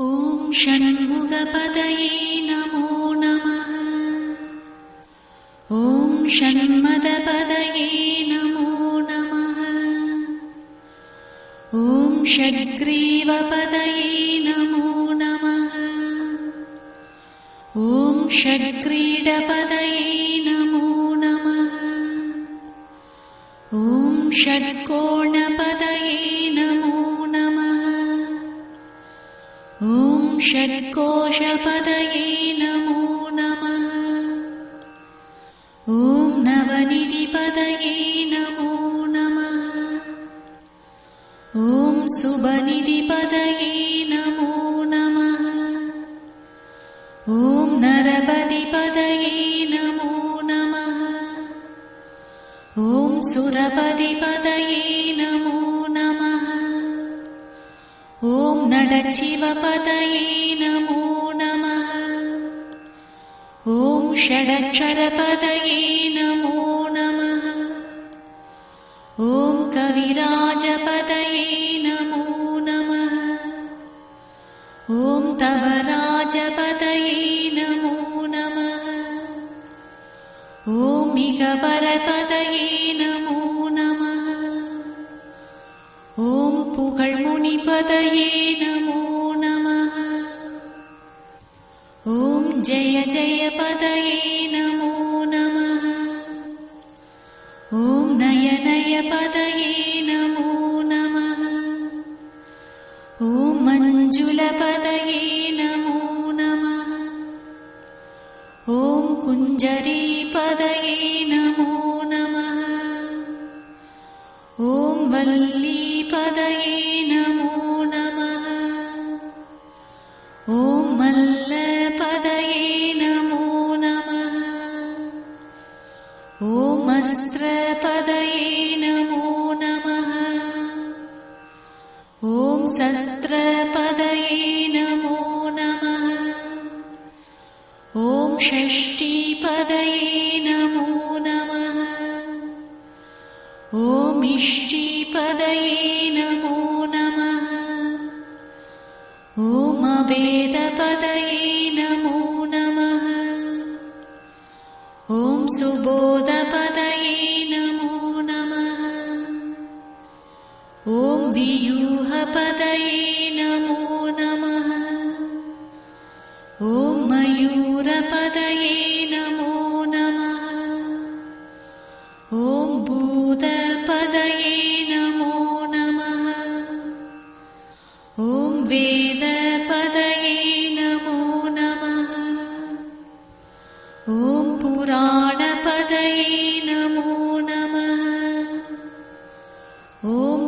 ॐ षण्मुखपतये नमो नमः। ॐ षण्मदपतये नमो नमः। ॐ षड्ग्रीवपतये नमो नमः। ॐ षड्क्रीडपतये नमो नमः। ॐ षट्कोणपतये नमो नमः। ॐ षट्कोशपतये नमो नमः। ॐ नवनिधिपतये नमो नमः। ॐ सुबनिधिपतये नमो नमः। ॐ नरपतिपतये नमो नमः। ॐ सुरपतिपतये नमो नमः। ॐ नटशिवपतये नमो नमः। ॐ षडक्षरपतये नमो नमः। ॐ कविराजपतये नमो नमः। ॐ तवराजपतये नमो नमः। ॐ इगपरपतये नमो नमः। ॐ पुगळ्मुनिपतये नमो नमः। ॐ जय जयपतये नमो नमः। ॐ नयनयपतये नमो नमः। ॐ मञ्जुलपतये नमो नमः। ॐ कुञ्जरीपतये नमो नमः। ॐ वल्लीपतये नमो नमः। ॐ मल्लपतये नमो नमः। ॐ अस्त्रपतये नमो नमः। ॐ शस्त्रपतये नमो नमः। ॐ षष्ठीपतये नमो नमः। ॐ इष्टिपतये नमो नमः। ॐ अभेदपतये नमो नमः। ॐ सुबोधपतये नमो नमः। ॐ व्यूहपतये नमो नमः। ॐ मयूरपतये नमो नमः। ॐ भूतपतये नमो नमः। ॐ वेदपतये नमो नमः। ॐ पुराणपतये नमो नमः। ॐ